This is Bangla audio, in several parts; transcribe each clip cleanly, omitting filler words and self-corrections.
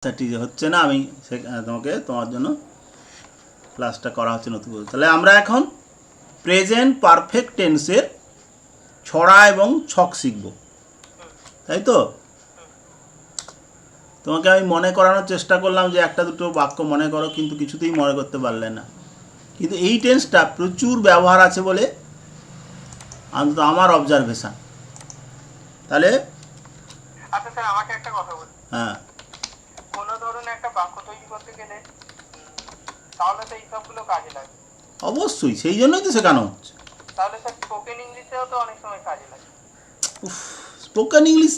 সেটি হচ্ছে না, আমি তোমাকে তোমার জন্য ক্লাসটা করা হচ্ছে নতুন করে। তাহলে আমরা এখন প্রেজেন্ট পারফেক্ট টেন্সের ছড়া এবং ছক শিখব, তাই তো? তোমাকে আমি মনে করানোর চেষ্টা করলাম যে একটা দুটো বাক্য মনে করো, কিন্তু কিছুতেই মনে করতে পারলে না। কিন্তু এই টেন্সটা প্রচুর ব্যবহার আছে বলে অন্তত আমার অবজারভেশন। তাহলে আচ্ছা স্যার, আমাকে একটা কথা বলুন। হ্যাঁ, কোনো ধরুন একটা বাক্য তৈরি করতে গেলে তাহলে তো এই সবগুলো কাজে লাগে। অবশ্যই, সেই জন্যই তো শেখানো হচ্ছে। তাহলে স্যার স্পোকেন ইংলিশেও তো অনেক সময় কাজে লাগে। Spoken English,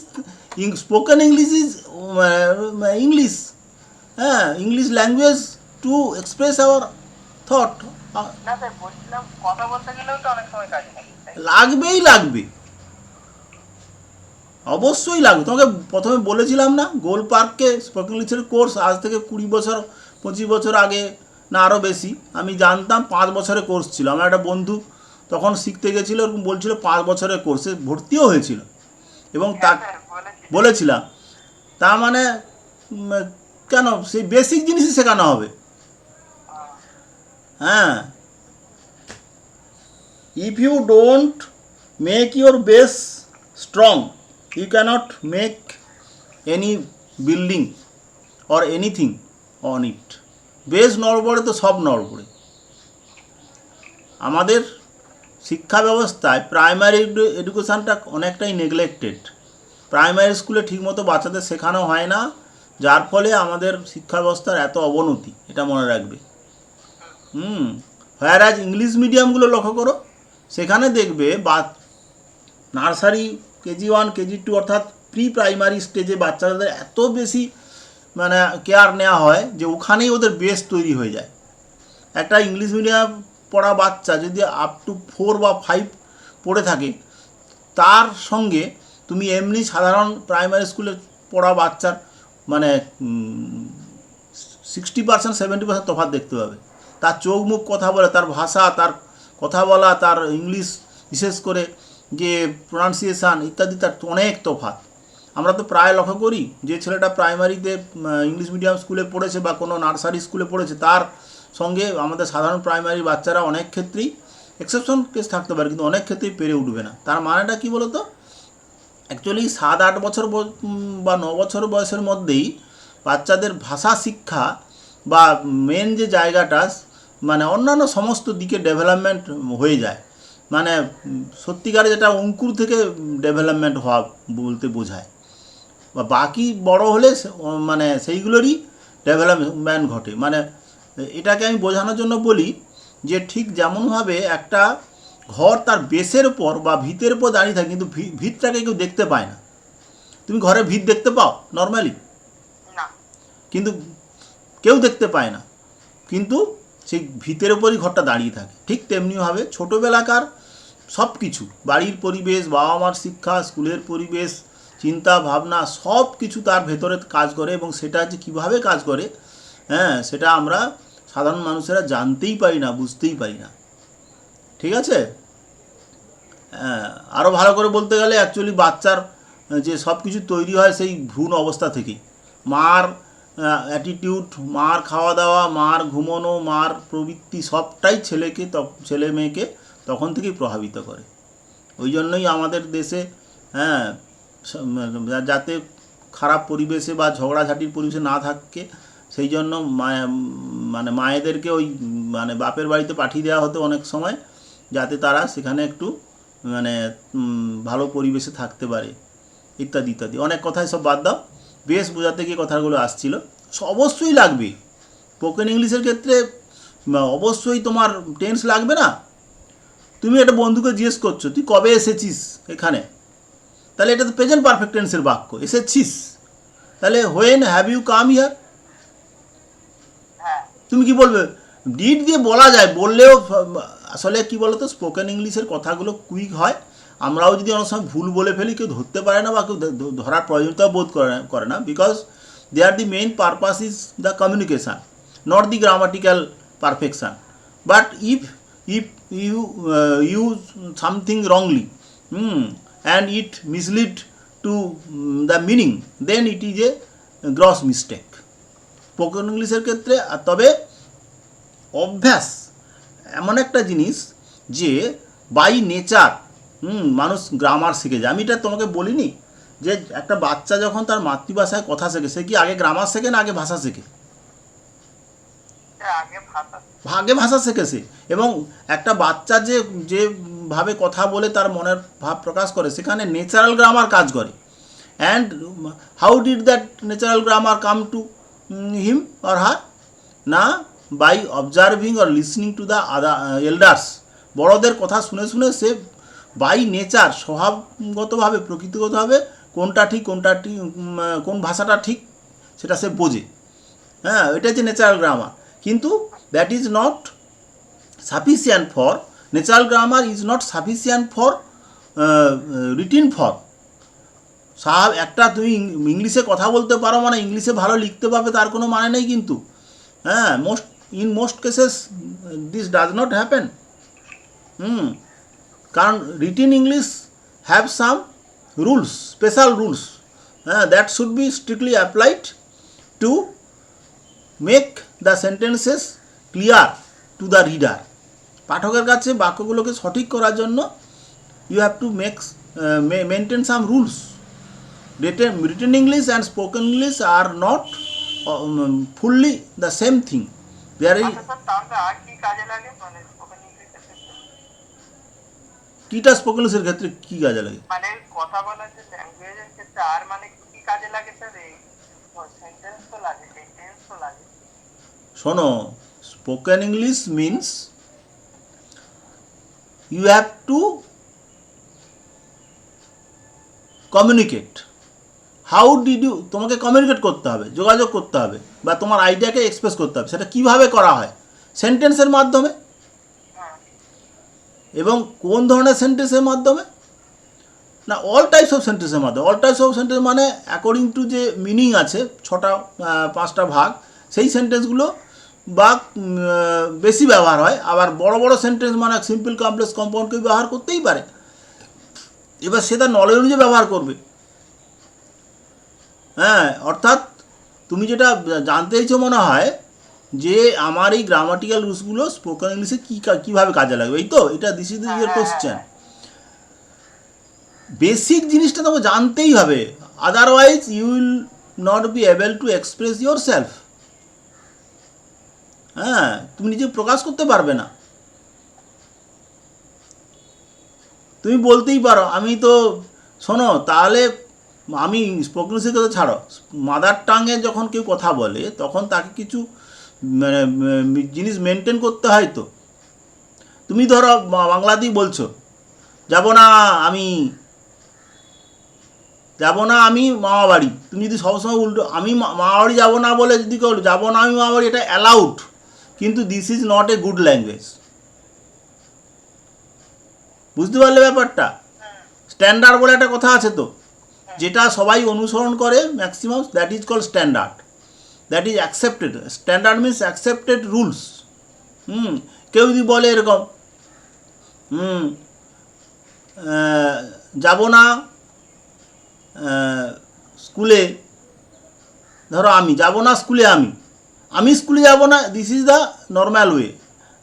spoken English is English, হ্যাঁ, English language to express our thought. না স্যার, বলছিলাম কথা বলতে গেলেও তো অনেক সময় কাজে লাগে। লাগবেই লাগবে, অবশ্যই লাগবে। তোমাকে প্রথমে বলেছিলাম না, গোল পার্কে স্পোকেন ইংলিশের কোর্স আজ থেকে 20 বছর 25 বছর আগে, না আরও বেশি, আমি জানতাম 5 বছরের কোর্স ছিল। আমার একটা বন্ধু তখন শিখতে গেছিলো, এরকম বলছিল 5 বছরের কোর্সে ভর্তিও হয়েছিল, এবং তা বলেছিলাম তার মানে কেন সেই বেসিক জিনিসই শেখানো হবে। হ্যাঁ, if you don't make your base strong, you cannot make any building or anything on it. Base নড়বড়ে তো সব নড়বড়ে। আমাদের শিক্ষা ব্যবস্থায় প্রাইমারি এডুকেশানটা অনেকটাই নেগলেক্টেড। প্রাইমারি স্কুলে ঠিকমতো বাচ্চাদের শেখানো হয় না, যার ফলে আমাদের শিক্ষা ব্যবস্থার এত অবনতি, এটা মনে রাখবে। হোয়ারাজ ইংলিশ মিডিয়ামগুলো লক্ষ্য করো, সেখানে দেখবে বা নার্সারি, কেজি 1 কেজি 2 অর্থাৎ প্রি প্রাইমারি স্টেজে বাচ্চাদের এত বেশি মানে কেয়ার নেওয়া হয় যে ওখানেই ওদের বেস তৈরি হয়ে যায়। একটা ইংলিশ মিডিয়াম পড়া বাচ্চা যদি আপ টু 4 বা 5 পড়ে থাকে, তার সঙ্গে তুমি এমনি সাধারণ প্রাইমারি স্কুলে পড়া বাচ্চার মানে 60% 70% তফাৎ দেখতে পাবে। তার চোখ মুখ কথা বলে, তার ভাষা, তার কথা বলা, তার ইংলিশ বিশেষ করে যে প্রোনাউন্সিয়েশান ইত্যাদি, তার অনেক তফাৎ। আমরা তো প্রায় লক্ষ্য করি যে ছেলেটা প্রাইমারিতে ইংলিশ মিডিয়াম স্কুলে পড়েছে বা কোনো নার্সারি স্কুলে পড়েছে, তার সঙ্গে আমাদের সাধারণ প্রাইমারি বাচ্চারা অনেক ক্ষেত্রেই, এক্সেপশন কেস থাকতে পারে, কিন্তু অনেক ক্ষেত্রেই পেরে উঠবে না। তার মানেটা কী বলো তো? অ্যাকচুয়ালি 7-8 বছর বা 9 বছর বয়সের মধ্যেই বাচ্চাদের ভাষা শিক্ষা বা মেন যে জায়গাটা মানে অন্যান্য সমস্ত দিকে ডেভেলপমেন্ট হয়ে যায়। মানে সত্যিকারে যেটা অঙ্কুর থেকে ডেভেলপমেন্ট হওয়া বলতে বোঝায়, বা বাকি বড় হলে মানে সেইগুলোরই ডেভেলপমেন্ট ঘটে। মানে এটাকে আমি বোঝানোর জন্য বলি যে ঠিক যেমনভাবে একটা ঘর তার বেসের উপর বা ভিতের উপর দাঁড়িয়ে থাকে, কিন্তু ভিতটাকে কেউ দেখতে পায় না। তুমি ঘরের ভিত দেখতে পাও নর্মালি? কিন্তু কেউ দেখতে পায় না, কিন্তু সেই ভিতের উপরই ঘরটা দাঁড়িয়ে থাকে। ঠিক তেমনিভাবে ছোটোবেলাকার সব কিছু, বাড়ির পরিবেশ, বাবা মার শিক্ষা, স্কুলের পরিবেশ, চিন্তা ভাবনা, সব কিছু তার ভেতরে কাজ করে, এবং সেটা যে কীভাবে কাজ করে, হ্যাঁ, সেটা আমরা সাধারণ মানুষেরা জানতেই পারি না, বুঝতেই পারি না। ঠিক আছে? হ্যাঁ, আরও ভালো করে বলতে গেলে অ্যাকচুয়ালি বাচ্চার যে সব কিছু তৈরি হয় সেই ভ্রূণ অবস্থা থেকেই। মার অ্যাটিটিউড, মার খাওয়া দাওয়া, মার ঘুমোনো, মার প্রবৃত্তি, সবটাই ছেলে মেয়েকে তখন থেকেই প্রভাবিত করে। ওই জন্যই আমাদের দেশে, হ্যাঁ, যাতে খারাপ পরিবেশে বা ঝগড়াঝাটির পরিবেশে না থাকে, সেই জন্য মানে মায়েদেরকে ওই মানে বাপের বাড়িতে পাঠিয়ে দেওয়া হতো অনেক সময়, যাতে তারা সেখানে একটু মানে ভালো পরিবেশে থাকতে পারে, ইত্যাদি ইত্যাদি। অনেক কথাই সব বাদ দাও, বেশ বোঝাতে গিয়ে কথাগুলো আসছিল। অবশ্যই লাগবে স্পোকেন ইংলিশের ক্ষেত্রে, অবশ্যই তোমার টেন্স লাগবে না। তুমি একটা বন্ধুকে জিজ্ঞেস করছো তুই কবে এসেছিস এখানে, তাহলে এটা তো প্রেজেন্ট পারফেক্ট টেন্সের বাক্য, এসেছিস। তাহলে when have you come here, তুমি কি বলবে? ডিড দিয়ে বলা যায়, বললেও আসলে কি বলো তো, স্পোকেন ইংলিশের কথাগুলো কুইক হয়। আমরাও যদি অনেক সময় ভুল বলে ফেলি, কেউ ধরতে পারে না বা কেউ ধরার প্রয়োজনীয়তা বোধ করে না, because they are the main purpose is the communication, not the grammatical perfection. But if you use something wrongly and it mislead to the meaning, then it is a gross mistake. Spoken ইংলিশের ক্ষেত্রে। আর তবে অভ্যাস এমন একটা জিনিস যে বাই নেচার মানুষ গ্রামার শিখে যায়। আমি এটা তোমাকে বলিনি যে একটা বাচ্চা যখন তার মাতৃভাষায় কথা শেখে, সে কি আগে গ্রামার শেখে না আগে ভাষা শেখে? আগে ভাষা। আগে ভাষা শেখেছে। এবং একটা বাচ্চা যেভাবে কথা বলে তার মনের ভাব প্রকাশ করে, সেখানে ন্যাচারাল গ্রামার কাজ করে। And how did that natural grammar come to him or her? না, by observing or listening to the other elders. বড়দের কথা শুনে শুনে সে বাই নেচার, স্বভাবগতভাবে, প্রকৃতিগতভাবে কোনটা ঠিক কোনটা ঠিক, কোন ভাষাটা ঠিক সেটা সে বোঝে। হ্যাঁ, এটা হচ্ছে ন্যাচারাল গ্রামার। কিন্তু that is not sufficient for, natural grammar is not sufficient for written for. একটা তুমি ইংলিশে কথা বলতে পারো মানে ইংলিশে ভালো লিখতে পারবে তার কোনো মানে নেই কিন্তু। হ্যাঁ, most cases this does not happen. কারণ written English have some rules, special rules, that should be strictly applied to make the sentences clear to the reader. পাঠকের কাছে বাক্যগুলোকে সঠিক করার জন্য you have to maintain some rules. Written English and spoken English are not fully the same thing. There is আচ্ছা স্যার, তাহলে আর কি কাজে লাগে মানে স্পোকেন ইংলিশের ক্ষেত্রে? কিটা স্পোকেন ইংলিশের ক্ষেত্রে কি কাজে লাগে? মানে কথা বলার যে ল্যাঙ্গুয়েজের ক্ষেত্রে আর মানে কি কাজে লাগে স্যার? এই সেন্টেন্স তো লাগে, সেন্টেন্স তো লাগে। শোনো, spoken English means you have to communicate. How did you, তোমাকে কমিউনিকেট করতে হবে, যোগাযোগ করতে হবে, বা তোমার আইডিয়াকে এক্সপ্রেস করতে হবে। সেটা কিভাবে করা হয়? সেন্টেন্সের মাধ্যমে। এবং কোন ধরনের সেন্টেন্সের মাধ্যমে? না, অল টাইপস অফ সেন্টেন্সের মাধ্যমে। অল টাইপস অফ সেন্টেন্স মানে অ্যাকর্ডিং টু যে মিনিং আছে, 5টা ভাগ, সেই সেন্টেন্সগুলো বা বেশি ব্যবহার হয়। আবার বড় বড় সেন্টেন্স মানে সিম্পল, কমপ্লেক্স, কম্পাউন্ডকে ব্যবহার করতেই পারে। এবার সে তার নলেজ অনুযায়ী ব্যবহার করবে। হ্যাঁ, অর্থাৎ তুমি যেটা জানতে চাইছো মনে হয় যে আমার এই গ্রামাটিক্যাল রুলসগুলো স্পোকেন ইংলিশে কীভাবে কাজে লাগবে, এই তো? এটা this is your question. Basic জিনিসটা তোমাকে জানতেই হবে, otherwise you will not be able to express yourself. হ্যাঁ, তুমি নিজে প্রকাশ করতে পারবে না। তুমি বলতেই পারো আমি তো, শোনো তাহলে আমি স্পোকেন ইংলিশের কথা ছাড়ো, মাদার টাঙে যখন কেউ কথা বলে তখন তাকে কিছু মানে জিনিস মেনটেন করতে হয়। তো তুমি ধরো বাংলাতেই বলছো, যাব না আমি মামা বাড়ি। তুমি যদি সবসময় উল্টো আমি মামা বাড়ি যাবো না বলে যদি কেউ যাবো না আমি মামা বাড়ি, এটা অ্যালাউড, কিন্তু this is not a good language. বুঝতে পারলে ব্যাপারটা? স্ট্যান্ডার্ড বলে একটা কথা আছে তো, যেটা সবাই অনুসরণ করে maximum, that is called standard, that is accepted. Standard means accepted rules. কেউ যদি বলে এরকম যাব না স্কুলে, ধরো আমি যাব না স্কুলে, আমি স্কুলে যাব না, this is the normal way.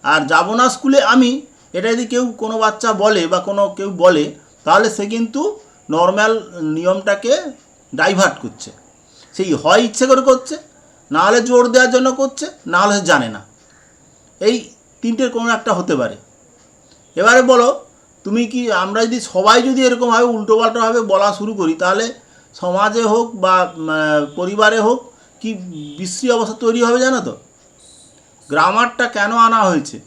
আর যাব না স্কুলে আমি, এটা যদি কোনো বাচ্চা বলে বা কেউ বলে, তাহলে সে কিন্তু নর্মাল নিয়মটাকে ডাইভার্ট করছে। সেই হয় ইচ্ছে করে করছে, না হলে জোর দেওয়ার জন্য করছে, না হলে সে জানে না। এই তিনটের কোনো একটা হতে পারে। এবারে বলো তুমি কি, আমরা যদি সবাই যদি এরকমভাবে উল্টোপাল্টাভাবে বলা শুরু করি, তাহলে সমাজে হোক বা পরিবারে হোক কি বিশ্রী অবস্থা তৈরি হবে জানো তো? গ্রামারটা কেন আনা হয়েছে?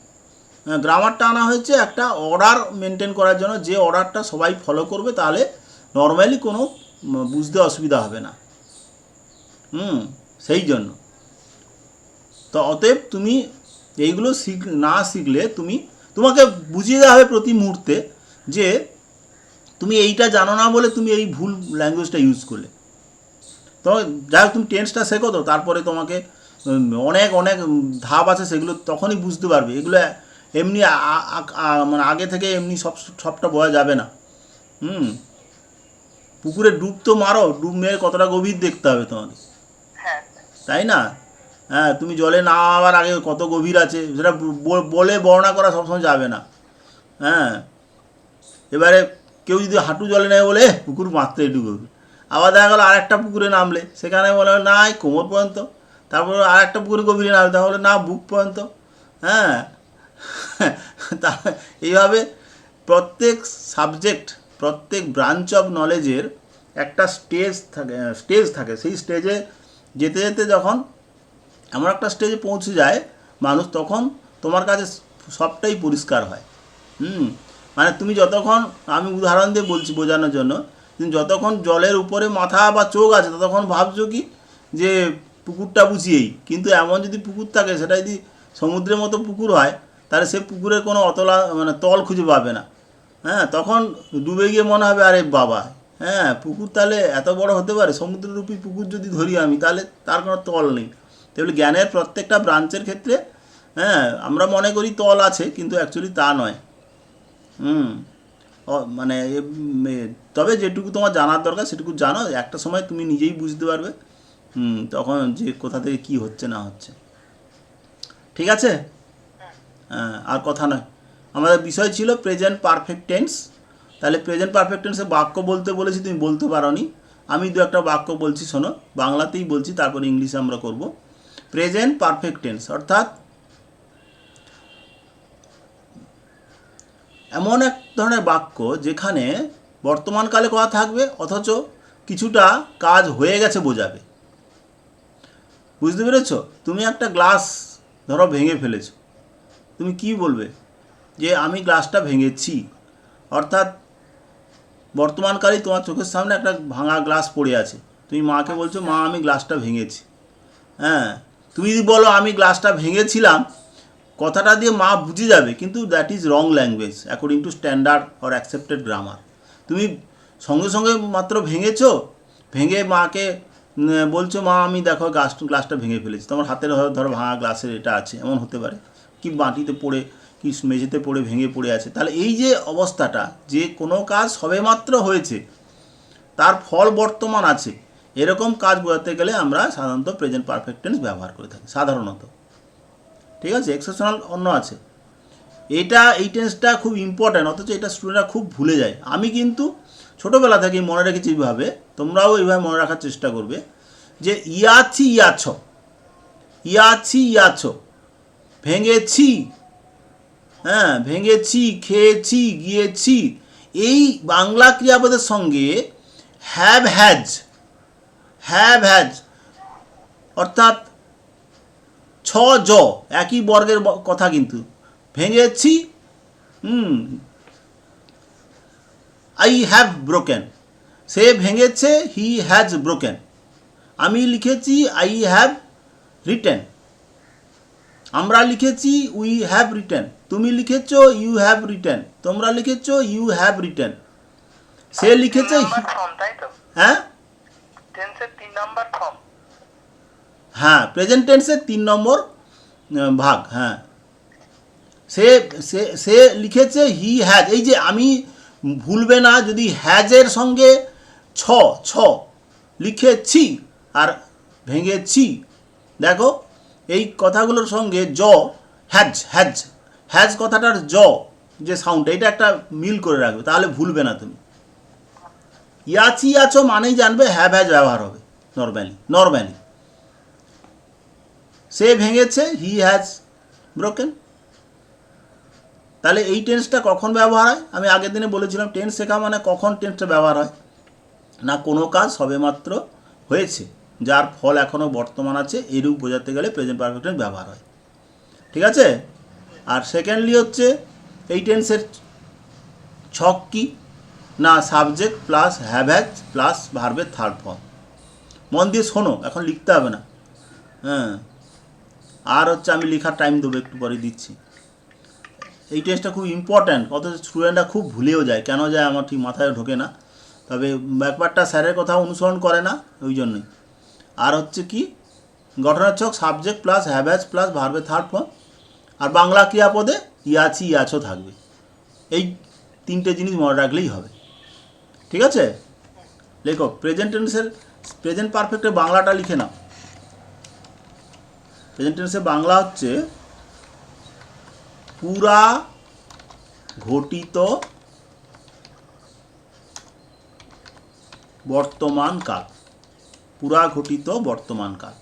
গ্রামারটা আনা হয়েছে একটা অর্ডার মেনটেন করার জন্য, যে অর্ডারটা সবাই ফলো করবে, তাহলে নর্মালি কোনো বুঝতে অসুবিধা হবে না। সেই জন্য তো অতএব তুমি এইগুলো না শিখলে তোমাকে বুঝিয়ে দেওয়া হবে প্রতি মুহূর্তে যে তুমি এইটা জানো না বলে তুমি এই ভুল ল্যাঙ্গুয়েজটা ইউজ করলে। তো যাই হোক, তুমি টেন্সটা শেখো, তো তারপরে তোমাকে অনেক অনেক ধাপ আছে, সেগুলো তখনই বুঝতে পারবে। এগুলো এমনি মানে আগে থেকে এমনি সবটা বোঝা যাবে না। পুকুরে ডুব তো মারো, ডুব মেরে কতটা গভীর দেখতে হবে তোমাকে, তাই না? হ্যাঁ, তুমি জলে নামাবার আগে কত গভীর আছে সেটা বলে বর্ণনা করা সবসময় যাবে না। হ্যাঁ, এবারে কেউ যদি হাঁটু জলে নেয় বলে পুকুর মাত্র একটু গভীর, আবার দেখা গেলো আরেকটা পুকুরে নামলে সেখানে বলে না এই কোমর পর্যন্ত, তারপর আরেকটা পুকুরে গভীরে নামলে তাহলে না বুক পর্যন্ত। হ্যাঁ, তা এইভাবে প্রত্যেক সাবজেক্ট, প্রত্যেক ব্রাঞ্চ অফ নলেজের একটা স্টেজ থাকে। সেই স্টেজে যেতে যেতে যখন এমন একটা স্টেজে পৌঁছে যায় মানুষ, তখন তোমার কাছে সবটাই পরিষ্কার হয়। মানে তুমি যতক্ষণ, আমি উদাহরণ দিয়ে বলছি বোঝানোর জন্য, তুমি যতক্ষণ জলের উপরে মাথা বা চোখ আছে ততক্ষণ ভাবছো কি যে পুকুরটা বুঝিয়েই, কিন্তু এমন যদি পুকুর থাকে সেটা যদি সমুদ্রের মতো পুকুর হয় তাহলে সে পুকুরের কোনো অতলা মানে তল খুঁজে পাবে না। হ্যাঁ, তখন ডুবে গিয়ে মনে হবে আরে বাবা, হ্যাঁ পুকুর তাহলে এত বড় হতে পারে, সমুদ্ররূপী পুকুর যদি ধরি আমি তাহলে তার কোনো তল নেই। তাহলে জ্ঞানের প্রত্যেকটা ব্রাঞ্চের ক্ষেত্রে হ্যাঁ আমরা মনে করি তল আছে, কিন্তু অ্যাকচুয়ালি তা নয়। মানে তবে যেটুকু তোমার জানার দরকার সেটুকু জানো, একটা সময় তুমি নিজেই বুঝতে পারবে তখন যে কোথা থেকে কী হচ্ছে না হচ্ছে। ঠিক আছে, হ্যাঁ আর কথা নয়। আমাদের বিষয় ছিল প্রেজেন্ট পারফেক্ট টেন্স। তাহলে প্রেজেন্ট পারফেক্ট টেন্সে বাক্য বলতে বলেছি, তুমি বলতে পারোনি, আমি দু একটা বাক্য বলছি শোনো, বাংলাতেই বলছি, তারপর ইংলিশে আমরা করব। প্রেজেন্ট পারফেক্ট টেন্স অর্থাৎ এমন এক ধরনের বাক্য যেখানে বর্তমানকালে কথা থাকবে অথচ কিছুটা কাজ হয়ে গেছে বোঝাবে। বুঝতে পেরেছ? তুমি একটা গ্লাস ধরো ভেঙে ফেলেছো, তুমি কি বলবে যে আমি গ্লাসটা ভেঙেছি, অর্থাৎ বর্তমানকালেই তোমার চোখের সামনে একটা ভাঙা গ্লাস পড়ে আছে, তুমি মাকে বলছো মা আমি গ্লাসটা ভেঙেছি। হ্যাঁ, তুমি যদি বলো আমি গ্লাসটা ভেঙেছিলাম, কথাটা দিয়ে মা বুঝে যাবে, কিন্তু that is wrong language according to standard or accepted grammar. তুমি সঙ্গে সঙ্গে মাত্র ভেঙেছো, ভেঙে মাকে বলছো মা আমি দেখো গ্লাসটা ভেঙে ফেলেছি, তোমার হাতের ধরো ভাঙা গ্লাসের এটা আছে, এমন হতে পারে, কি মাটিতে পড়ে কি মেঝেতে পড়ে ভেঙে পড়ে আছে। তাহলে এই যে অবস্থাটা, যে কোনো কাজ সবেমাত্র হয়েছে তার ফল বর্তমান আছে, এরকম কাজ বোঝাতে গেলে আমরা সাধারণত প্রেজেন্ট পারফেক্ট টেন্স ব্যবহার করে থাকি সাধারণত। ঠিক আছে, এক্সেপশনাল অন্য আছে। এই টেন্সটা খুব ইম্পর্ট্যান্ট, অথচ এটা স্টুডেন্টরা খুব ভুলে যায়। আমি কিন্তু ছোটোবেলা থেকে মনে রেখেছি এইভাবে, তোমরাও এইভাবে মনে রাখার চেষ্টা করবে যে ইয়াছি ইয়াছ, ইয়াছি ইয়াছ, ভেঙেছি, হ্যাঁ ভেঙেছি, খেয়েছি, গিয়েছি, এই বাংলা ক্রিয়াপদের সঙ্গে হ্যাভ হ্যাজ অর্থাৎ ছ জ একই বর্গের কথা, কিন্তু ভেঙেছি, আই হ্যাভ ব্রোকেন, সে ভেঙেছে, হি হ্যাজ ব্রোকেন, আমি লিখেছি আই হ্যাভ রিটেন, আমরা লিখেছি উই হ্যাভ রিটেন, তুমি লিখেছো ইউ হ্যাভ রিটেন, তোমরা লিখেছো ইউ হ্যাভ রিটেন, সে লিখেছে, হ্যাঁ হ্যাঁ প্রেজেন্ট টেন্সের 3 নম্বর ভাগ। হ্যাঁ, সে সে সে লিখেছে হি হ্যাজ, এই যে আমি ভুলবে না যদি হ্যাজের সঙ্গে ছ ছ লিখেছি আর ভেঙেছি, দেখো এই কথাগুলোর সঙ্গে জ হ্যাজ হ্যাজ হ্যাজ কথাটার জ যে সাউন্ড, এটা একটা মিল করে রাখবে, তাহলে ভুলবে না তুমি। ইয়াছি আছো মানেই জানবে হ্যাভ হ্যাজ ব্যবহার হবে নর্মালি। সে ভেঙেছে, হি হ্যাজ ব্রোকেন। তাহলে এই টেন্সটা কখন ব্যবহার হয়? আমি আগের দিনে বলেছিলাম টেন্স শেখা মানে কখন টেন্সটা ব্যবহার হয় না, কোনো কাজ সবেমাত্র হয়েছে যার ফল এখনও বর্তমান আছে, এইরূপ বোঝাতে গেলে প্রেজেন্ট পারফেক্ট টেন্স ব্যবহার হয়। ঠিক আছে, আর সেকেন্ডলি হচ্ছে এই টেন্সের ছক কি না, subject plus have has plus ভার্বের থার্ড ফর্ম। মন দিয়ে শোনো, এখন লিখতে হবে না। হ্যাঁ, আর হচ্ছে আমি লেখার টাইম দেবো, একটু পরে দিচ্ছি। এই টেস্টটা খুব ইম্পর্ট্যান্ট, অথচ স্টুডেন্টরা খুব ভুলেও যায়, কেন যায় আমার ঠিক মাথায় ঢোকে না, তবে ব্যাপারটা স্যারের কথা অনুসরণ করে না ওই জন্যই। আর হচ্ছে কি গঠনের ছক subject plus have has plus ভার্বের থার্ড ফর্ম, আর বাংলা ক্রিয়াপদে ইয়াছি ইয়াছো থাকবে। এই 3টে জিনিস মনে রাখলেই হবে। ঠিক আছে, লেখো প্রেজেন্ট টেন্সের প্রেজেন্ট পারফেক্টের বাংলাটা লিখে নাও। প্রেজেন্ট টেন্সের বাংলা হচ্ছে পুরা ঘটিত বর্তমান কাল। পুরা ঘটিত বর্তমান কাল।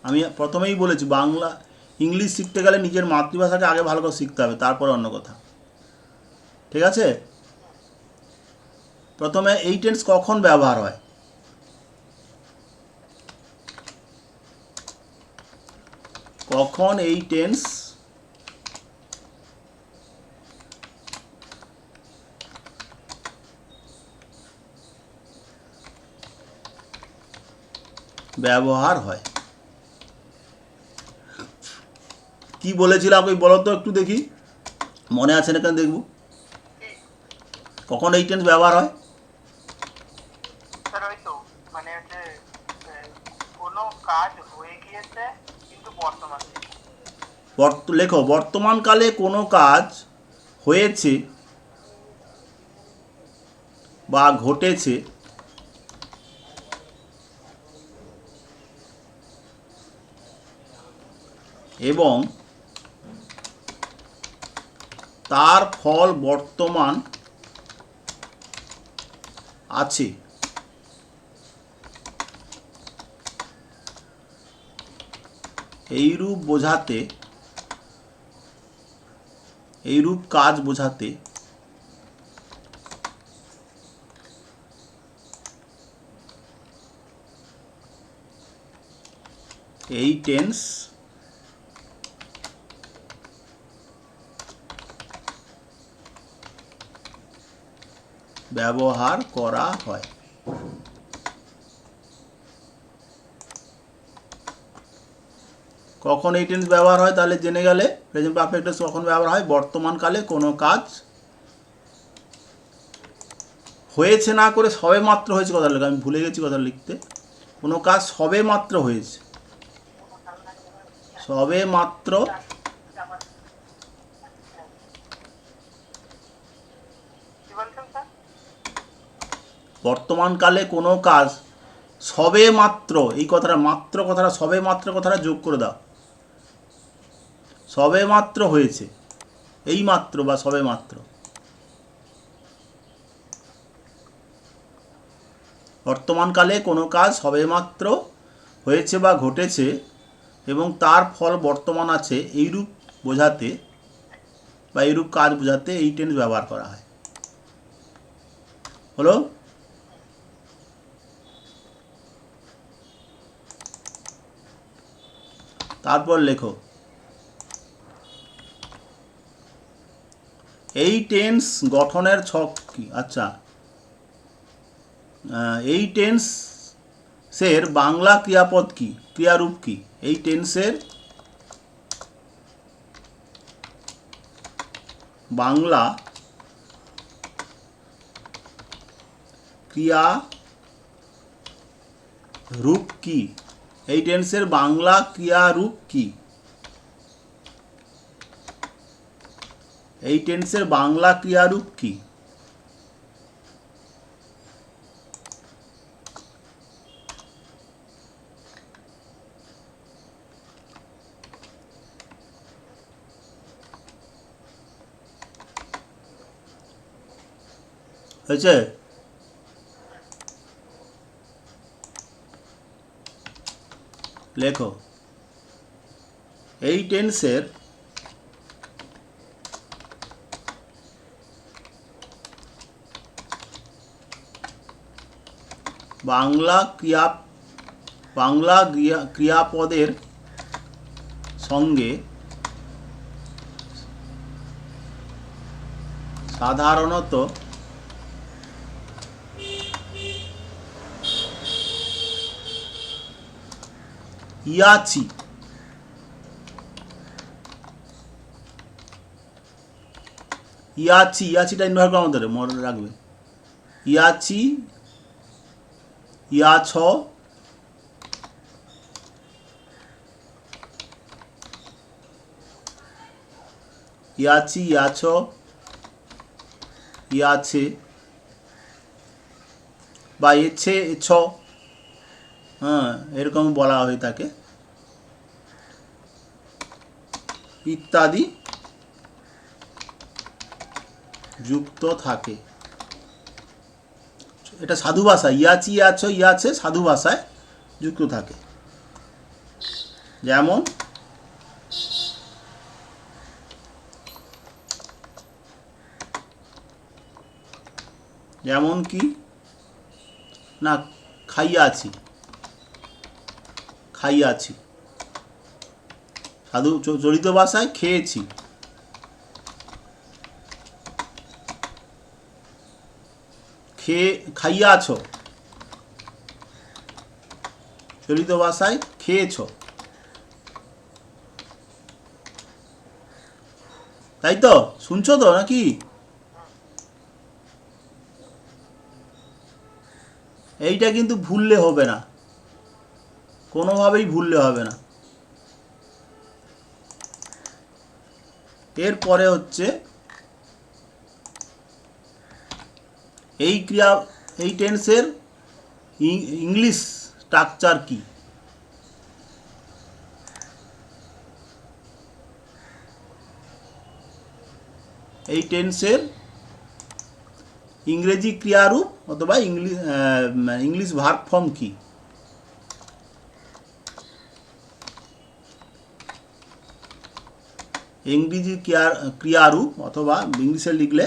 আমি প্রথমেই বলেছি বাংলা ইংলিশ শিখতে গেলে নিজের মাতৃভাষাকে আগে ভালো করে শিখতে হবে, তারপরে অন্য কথা। ঠিক আছে? প্রথমে এই টেন্স কখন ব্যবহার হয়? কখন এই টেন্স ব্যবহার হয়? কি বলেছিলাম ওই বলো তো একটু দেখি, মনে আছে না কেন দেখব। কখন এই টেন্স ব্যবহার হয়? স্যার ওই তো মানে হচ্ছে কোনো কাজ হয়ে গিয়েছে কিন্তু বর্তমান নেই। লেখো বর্তমানকালে কোনো কাজ হয়েছে বা ঘটেছে এবং তার ফল বর্তমান আছে। এইরূপ বোঝাতে, এইরূপ কাজ বোঝাতে এই টেন্স ব্যবহার করা হয়। কখন এই টেন্স ব্যবহার হয় তাহলে জেনে গেলে, প্রেজেন্ট পারফেক্ট টেন্স কখন ব্যবহার হয়? বর্তমানকালে কোনো কাজ হয়েছে না করে সবে মাত্র হয়েছে কথা লেখা, আমি ভুলে গেছি কথা লিখতে। কোনো কাজ সবে মাত্র হয়েছে, সবে মাত্র কি বলছেন স্যার? বর্তমানকালে কোনো কাজ সবে মাত্র, এই কথাটা মাত্র কথাটা সবে মাত্র কথাটা যোগ করে দাও, সবে মাত্র হয়েছে, এই মাত্র বা সবে মাত্র। বর্তমানকালে কোনো কাজ সবেমাত্র হয়েছে বা ঘটেছে এবং তার ফল বর্তমান আছে, এইরূপ বোঝাতে বা এইরূপ কাজ বোঝাতে এই টেন্স ব্যবহার করা হয়। হলো? তারপর লেখো এই টেন্স গঠনের ছক কি? আচ্ছা, এই টেন্সের বাংলা ক্রিয়াপদ কি, ক্রিয়ারূপ কি? এই টেন্সের বাংলা ক্রিয়ারূপ কি? এই টেন্সের বাংলা ক্রিয়ারূপ কি? এই টেন্সের বাংলা ক্রিয়ারূপ কি? হয়েছে? লেখো এই টেন্সের বাংলা ক্রিয়াপদের সঙ্গে সাধারণত ইয়াছি, ইয়াছিটা ইনভার্ট করা আমাদের মনে রাখবে। ইয়াছি, ইয়াছ, ইয়াছি, ইয়াছ, ইয়াছে বা এছে, এছ, হ্যাঁ এরকম বলা হয়ে থাকে, ইত্যাদি যুক্ত থাকে। এটা সাধু ভাষা, ইয়াচি ইয়াছো ইয়াছে সাধু ভাষায় যুক্ত থাকে। যেমন যেমন কি না, খাইয়াছি, খাইয়াছি সাধু চলিত ভাষায় খেয়েছি। খাইয়াছ চলিত ভাষায় খেয়েছ, তাই তো? শুনছো তো নাকি? এইটা কিন্তু ভুললে হবে না, কোনোভাবেই ভুললে হবে না। এরপরে হচ্ছে এই ক্রিয়া, এই টেন্সের ইংলিশ স্ট্রাকচার কি? এই টেন্সের ইংরেজি ক্রিয়ারূপ অথবা ইংলিশ ভার্ব ফর্ম কি? ইংরেজি ক্রিয়ারূপ অথবা ইংলিশে লিখলে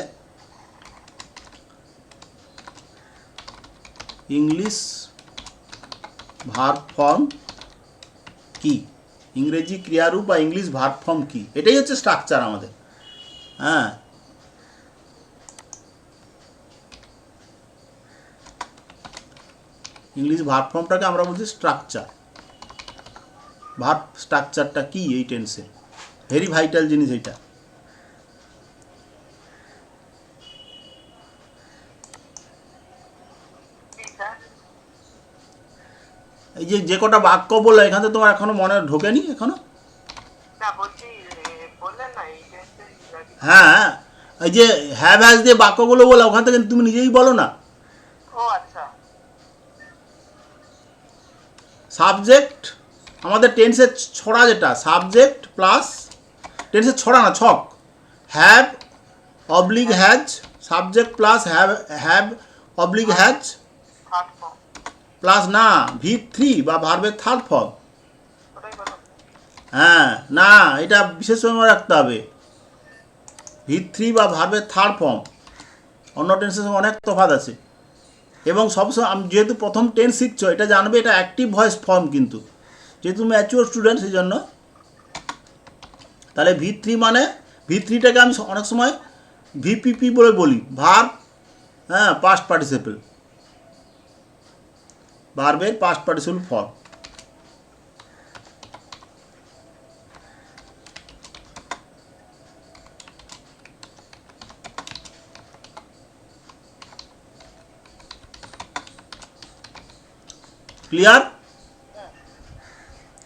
ইংলিশ ভার্ব ফর্ম কি? ইংরেজি ক্রিয়ারূপ বা ইংলিশ ভার্ব ফর্ম কি? এটাই হচ্ছে স্ট্রাকচার আমাদের। হ্যাঁ, ইংলিশ ভার্ব ফর্মটাকে আমরা বলছি স্ট্রাকচার। ভার্ব স্ট্রাকচারটা কি এই টেন্সে, ভেরি ভাইটাল জিনিস এটা। এই যে কটা বাক্য বললো এখান থেকে তোমার এখনো মনে ঢোকেনি এখনো? হ্যাঁ, এই যে হ্যাভ হ্যাজ দিয়ে বাক্যগুলো বলো, ওখান থেকে তুমি নিজেই বলো না। সাবজেক্ট আমাদের টেন্সের ছড়া, যেটা সাবজেক্ট প্লাস টেন্সের ছড়া না ছক, have oblique has, subject plus have oblique has plus না V3 বা ভার্বের থার্ড ফর্ম। হ্যাঁ, না এটা বিশেষ সময় রাখতে হবে, V3 বা ভার্বের থার্ড ফর্ম। অন্য টেন্সের সঙ্গে অনেক তফাৎ আছে। এবং সবসময় যেহেতু প্রথম টেন্স শিখছো, এটা জানবে এটা অ্যাক্টিভ ভয়েস ফর্ম, কিন্তু যেহেতু ম্যাচিওর স্টুডেন্ট সেই জন্য। তাহলে V3 মানে V3টাকে আমি অনেক সময় VPP বলে বলি, ভার্ব, হ্যাঁ, পাস্ট পার্টিসিপল, ভার্বের পাস্ট পার্টিসিপল ফর্ম। ক্লিয়ার?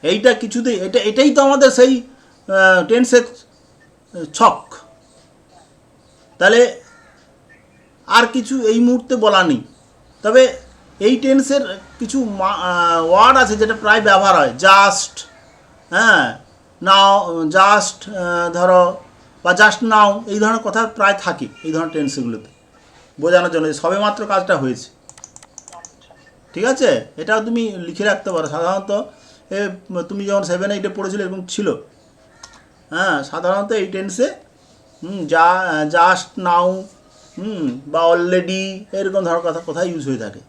এইটা কিছুতেই, এটাই তো আমাদের সেই টেন্সের ছক। তাহলে আর কিছু এই মুহূর্তে বলা নেই। তবে এই টেন্সের কিছু ওয়ার্ড আছে যেটা প্রায় ব্যবহার হয়, জাস্ট, হ্যাঁ, নাও, জাস্ট ধরো, বা জাস্ট নাও, এই ধরনের কথা প্রায় থাকে এই ধরনের টেন্সগুলোতে বোঝানোর জন্য সবে মাত্র কাজটা হয়েছে। ঠিক আছে, এটাও তুমি লিখে রাখতে পারো। সাধারণত তুমি যখন 7-8-এ পড়েছিলে এরকম ছিল। হ্যাঁ, সাধারণত এই টেন্সে জাস্ট নাও বা অলরেডি এরকম ধরনের কথা ইউজ হয়ে থাকে।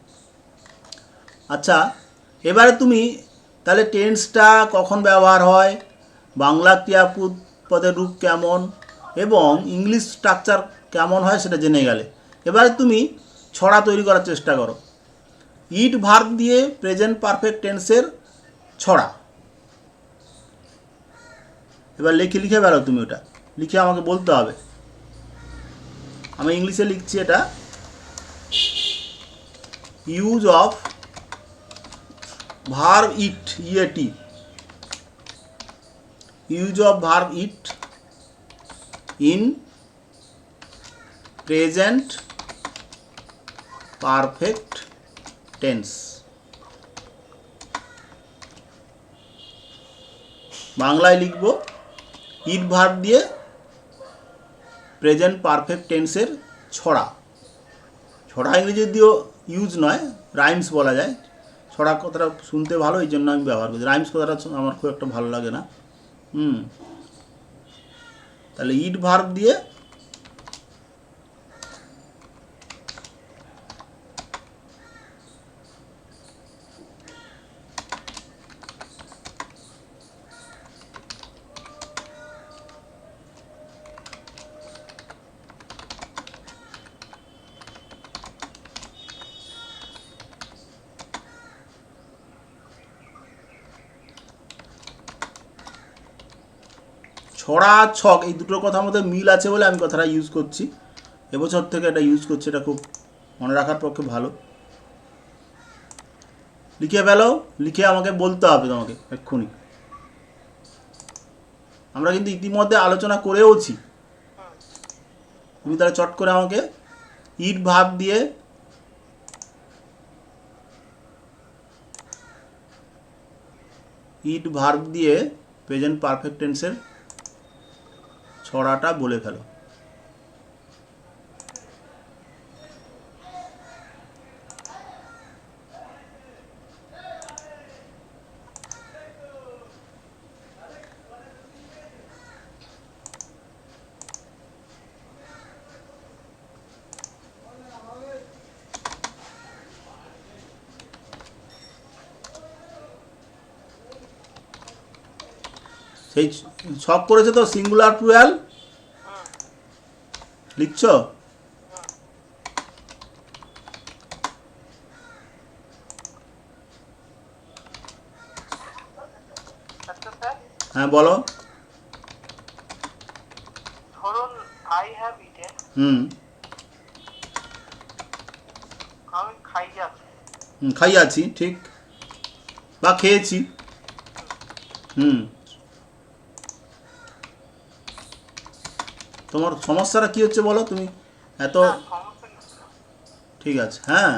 আচ্ছা, এবারে তুমি তাহলে টেন্সটা কখন ব্যবহার হয়, বাংলা ক্রিয়াপদের রূপ কেমন এবং ইংলিশ স্ট্রাকচার কেমন হয় সেটা জেনে গেলে। এবারে তুমি ছড়া তৈরি করার চেষ্টা করো। ইট ভার্ব দিয়ে প্রেজেন্ট পারফেক্ট টেন্সের ছড়া। এবার লিখে বেরো তুমি, ওটা লিখে আমাকে বলতে হবে। আমি ইংলিশে লিখছি এটা। Use of verb it, EAT, use of verb it in present perfect tense. বাংলায় লিখব ইট ভার্ব দিয়ে প্রেজেন্ট পারফেক্ট টেন্সের ছড়া। ছড়া ইংরেজি দিয়েও ইউজ নয়, রাইমস বলা যায়। ছড়া কথাটা শুনতে ভালো, এই জন্য আমি ব্যবহার করছি। রাইমস কথাটা আমার খুব একটা ভালো লাগে না। তাহলে ইট ভার্ব দিয়ে ছড়া আর ছক এই দুটোর কথার মধ্যে মিল আছে বলে আমি কথাটা ইউজ করছি। এবছর থেকে এটা ইউজ করছি, এটা খুব মনে রাখার পক্ষে ভালো। লিখে ফেলো, লিখে আমাকে বলতে হবে তোমাকে এক্ষুনি। আমরা কিন্তু ইতিমধ্যে আলোচনা করেওছি। তুমি তাহলে চট করে আমাকে ইট ভার্ব দিয়ে প্রেজেন্ট পারফেক্ট টেন্সের ছড়াটা বলে ফেলো। সেই ছক করেছে তো, সিঙ্গুলার প্লুরাল লিখছো? আচ্ছা স্যার, হ্যাঁ বলো। ধরুন আই হ্যাভ ইটেন, আমি খাইয়াছি। খাইয়াছি, ঠিক, বা খেয়েছি। তোমার সমস্যাটা কি হচ্ছে বলো তুমি? এত না, সমস্যা কিছু না। ঠিক আছে, হ্যাঁ।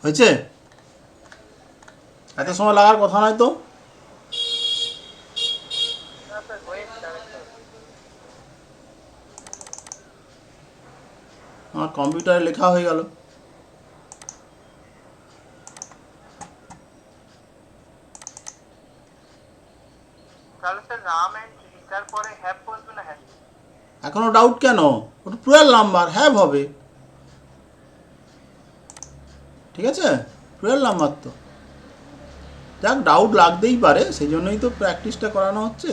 হয়েছে? এত সময় লাগার কথা নয় তো। না স্যার, হয়েছে আরেকটা। আমার কম্পিউটারে লেখা হয়ে গেল। তাহলে স্যার রাম অ্যান্ড সীতার পরে হ্যাভ বসবে না হ্যাভ? এখনো ডাউট কেন? ওটা টুয়েলভ নাম্বার, হ্যাভ হবে। ঠিক আছে, টুয়েলভ নাম্বার তো। যাক, ডাউট লাগতেই পারে, সেই জন্যই তো প্র্যাকটিসটা করানো হচ্ছে।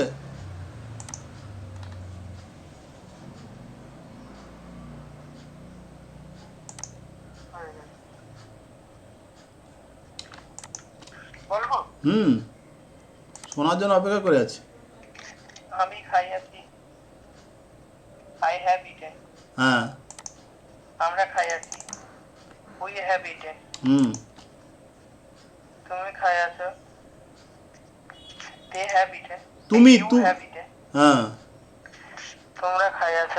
বলবো? শোনার জন্য অপেক্ষা করে আছি। আমি খাইয়াছি, আই হ্যাভ ইটেন। হ্যাঁ। আমরা খাইয়াছি, উই হ্যাভ ইটেন। হুম। তুমি খাইয়াছ, দে হ্যাভ ইটেন। তুমি ইউ তু হ্যাভ ইটেন। হ্যাঁ। তোমরা খাইয়াছ,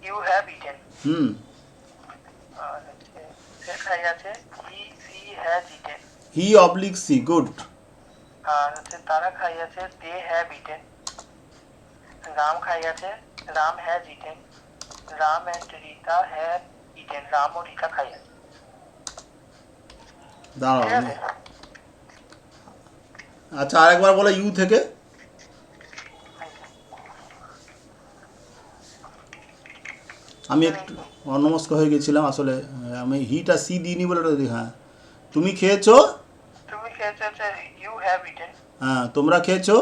ইউ হ্যাভ ইটেন। হুম। আর সে খাইয়াছে, she has eaten. He oblique she, good. আর তারা খাইয়াছে, দে হ্যাভ ইটেন। রাম খাইয়াছে, Ram has eaten. Ram and Rita have eaten. Ram ও রীতা খাইয়াছে। দাঁড়াও। ঠিক আছে? আচ্ছা, আরেকবার বলো ইউ থেকে। আমি একটু অন্যমস্ক হয়ে গেছিলাম আসলে, আমি হিটা সি দিইনি বলে ওটা হ্যাঁ। তুমি খেয়েছো, তুমি খেয়েছো, ইউ হ্যাভ ইটেন। হ্যাঁ। তোমরা খেয়েছো,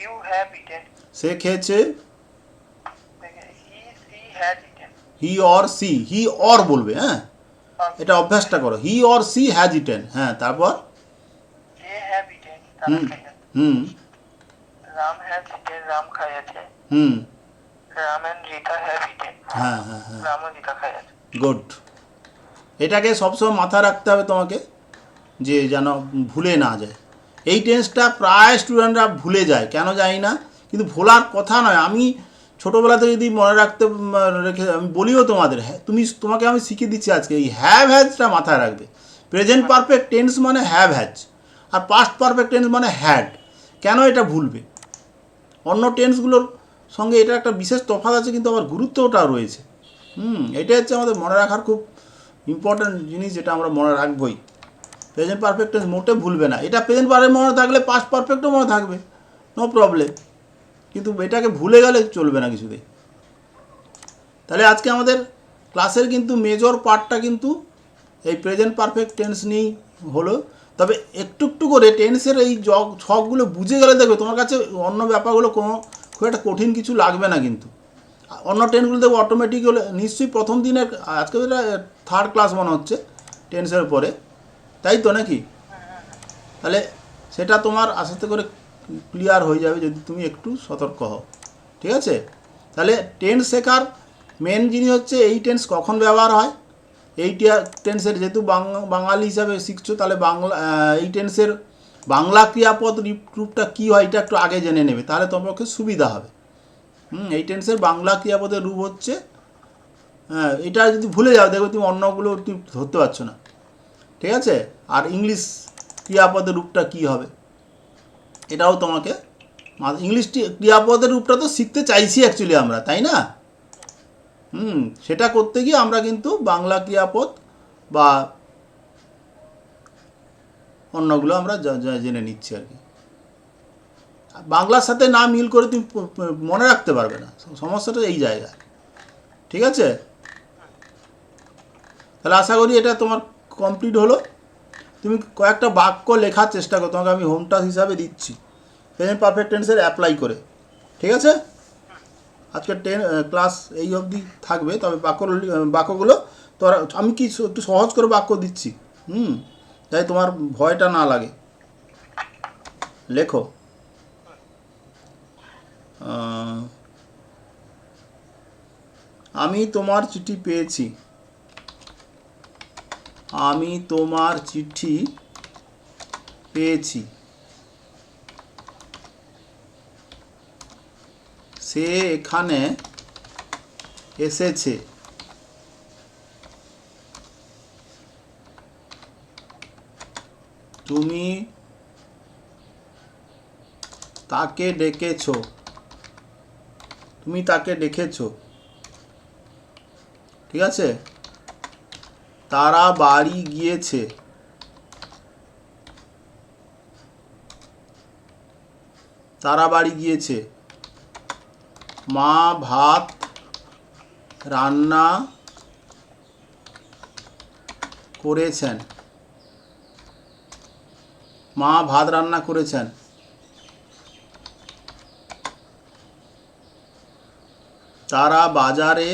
ইউ হ্যাভ ইটেন। সে খেয়েছে, she has eaten. He or she, he or বলবে, হ্যাঁ। এটা অভ্যাসটা করো, he or she has eaten, হ্যাঁ। তারপর দে হ্যাভ ইটেন। তারা হুম খাইয়াছে। হুম রাম হ্যাজ ইটেন। রাম খাইয়াছে। হুম Ram and Rita have eaten. হ্যাঁ হ্যাঁ হ্যাঁ, রাম ও রীতা খাইয়াছে। গুড। এটাকে সবসময় মাথায় রাখতে হবে তোমাকে, যে যেন ভুলে না যায়। এই টেন্সটা প্রায় স্টুডেন্টরা ভুলে যায়, কেন জানি না, কিন্তু ভোলার কথা নয়। আমি ছোটোবেলাতে যদি মনে রাখতে রেখে আমি বলিও তোমাদের, হ্যাঁ তোমাকে আমি শিখিয়ে দিচ্ছি আজকে, এই হ্যাভ হ্যাজটা মাথায় রাখবে। প্রেজেন্ট পারফেক্ট টেন্স মানে হ্যাভ হ্যাজ, আর পাস্ট পারফেক্ট টেন্স মানে হ্যাড। কেন এটা ভুলবে? অন্য টেন্সগুলোর সঙ্গে এটা একটা বিশেষ তফাৎ আছে, কিন্তু আবার গুরুত্বটাও রয়েছে। এটা হচ্ছে আমাদের মনে রাখার খুব ইম্পর্ট্যান্ট জিনিস, যেটা আমরা মনে রাখবই। প্রেজেন্ট পারফেক্ট টেন্স মোটে ভুলবে না। এটা প্রেজেন্ট পারফেক্ট মনে থাকলে পাস্ট পারফেক্টও মনে থাকবে, নো প্রবলেম, কিন্তু এটাকে ভুলে গেলে চলবে না কিছুতেই। তাহলে আজকে আমাদের ক্লাসের কিন্তু মেজর পার্টটা কিন্তু এই প্রেজেন্ট পারফেক্ট টেন্স নিয়েই হলো। তবে একটু একটু করে টেন্সের এই ছকগুলো বুঝে গেলে দেখবে তোমার কাছে অন্য ব্যাপারগুলো কোনো খুব একটা কঠিন কিছু লাগবে না। কিন্তু অন্য টেন্সগুলো দেখবো অটোমেটিক হলে, নিশ্চয়ই প্রথম দিনের, আজকে এটা থার্ড ক্লাস মনে হচ্ছে টেন্সের পরে, তাই তো নাকি? তাহলে সেটা তোমার আস্তে করে ক্লিয়ার হয়ে যাবে যদি তুমি একটু সতর্ক হও, ঠিক আছে? তাহলে টেন্স শেখার মেন জিনিস হচ্ছে এই টেন্স কখন ব্যবহার হয়। এই টেন্সের যেহেতু বাঙালি হিসাবে শিখছো, তাহলে বাংলা এই টেন্সের বাংলা ক্রিয়াপদ রূপটা কী হয় এটা একটু আগে জেনে নেবে, তাহলে তোমার পক্ষে সুবিধা হবে। এই টেন্সের বাংলা ক্রিয়াপদের রূপ হচ্ছে, এটা যদি ভুলে যাও দেখবে তুমি অন্যগুলো তুমি ধরতে পারছো না, ঠিক আছে? আর ইংলিশ ক্রিয়াপদের রূপটা কী হবে এটাও তোমাকে, ইংলিশ ক্রিয়াপদের রূপটা তো শিখতে চাইছি অ্যাকচুয়ালি আমরা, তাই না? সেটা করতে গিয়ে আমরা কিন্তু বাংলা ক্রিয়াপদ বা অন্যগুলো আমরা জেনে নিচ্ছি আর কি। বাংলার সাথে না মিল করে তুমি মনে রাখতে পারবে না, সমস্যাটা এই জায়গায়, ঠিক আছে? তাহলে আশা করি এটা তোমার কমপ্লিট হলো। তুমি কয়েকটা বাক্য লেখার চেষ্টা করো, তোমাকে আমি হোম টাস্ক হিসাবে দিচ্ছি প্রেজেন্ট পারফেক্ট টেন্সের অ্যাপ্লাই করে, ঠিক আছে? আজকে ক্লাস এই অবধি থাকবে, তবে বাক্যগুলো তোরা আমি কি একটু সহজ করে বাক্য দিচ্ছি, তাই তোমার ভয়টা না লাগে। লেখো, আমি তোমার চিঠি পেয়েছি। আমি তোমার চিঠি পেয়েছি। সে এখানে এসেছে। তুমি তাকে ডেকেছো। তুমি তাকে ডেকেছো, ঠিক আছে? তারা বাড়ি গিয়েছে। তারা বাড়ি গিয়েছে। মা ভাত রান্না করেছেন। মা ভাত রান্না করেছেন। তারা বাজারে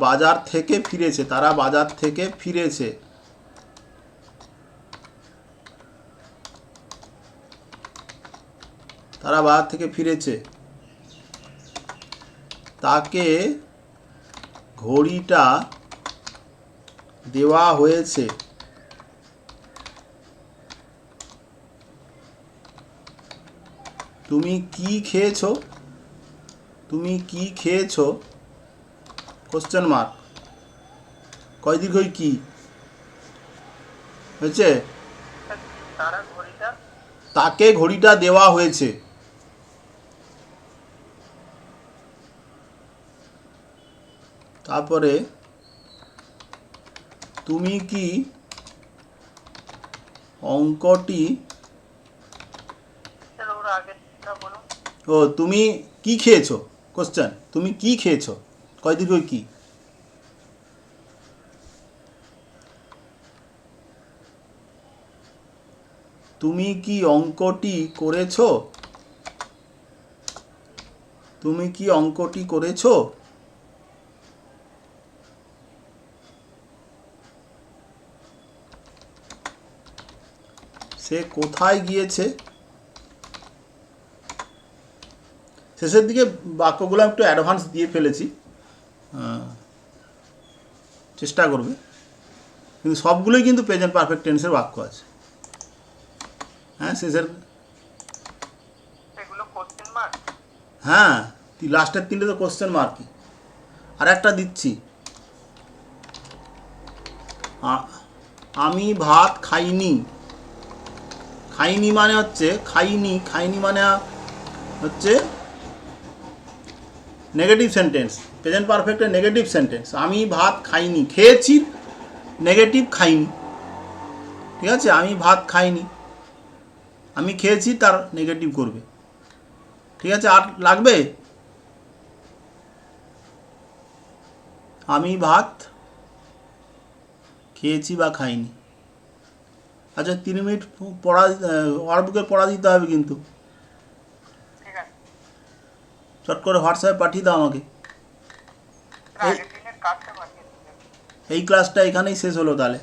বাজার থেকে ফিরেছে। তারা বাজার থেকে ফিরেছে। তারা বাজার থেকে ফিরেছে। তাকে ঘড়িটা দেওয়া হয়েছে। তুমি কি খেয়েছো? তুমি কি খেয়েছো? Question mark. কয় দীর্ঘই কি হয়েছে? তারা ঘড়িটা তাকে ঘড়িটা দেওয়া হয়েছে। তারপরে তুমি কি অঙ্কটি চলো ওর আগেরটা বলো। ও তুমি কি খেয়েছো? কোশ্চেন, তুমি কি খেয়েছো? কয় দীর্ঘই কি? তুমি কি অঙ্কটি করেছো? তুমি কি অঙ্কটি করেছো? সে কোথায় গিয়েছে? শেষের দিকে বাক্যগুলো একটু অ্যাডভান্স দিয়ে ফেলেছি, চেষ্টা করবে, কিন্তু সবগুলোই কিন্তু প্রেজেন্ট পারফেক্ট টেন্সের বাক্য আছে। হ্যাঁ, শেষের এগুলো কোশ্চেন মার্ক। হ্যাঁ, লাস্টের তিনটে তো কোশ্চেন মার্কই। আর একটা দিচ্ছি, আমি ভাত খাইনি। খাইনি মানে হচ্ছে খাইনি, খাইনি মানে হচ্ছে নেগেটিভ সেন্টেন্স, প্রেজেন্ট পারফেক্টের নেগেটিভ সেন্টেন্স। আমি ভাত খাইনি, খেয়েছি নেগেটিভ খাইনি, ঠিক আছে? আমি ভাত খাইনি, আমি খেয়েছি তার নেগেটিভ করবে, ঠিক আছে? আর লাগবে? আমি ভাত খেয়েছি বা খাইনি। আচ্ছা, 3 মিনিট পড়া, ওয়ার্কবুকের পড়া দিতে হবে কিন্তু। ঠিক আছে, চট করে হোয়াটসঅ্যাপে পাঠিয়ে দাও আমাকে। আগের দিনের কাজটা পাঠিয়ে দিচ্ছি। এই ক্লাসটা এখানেই শেষ হলো তাহলে।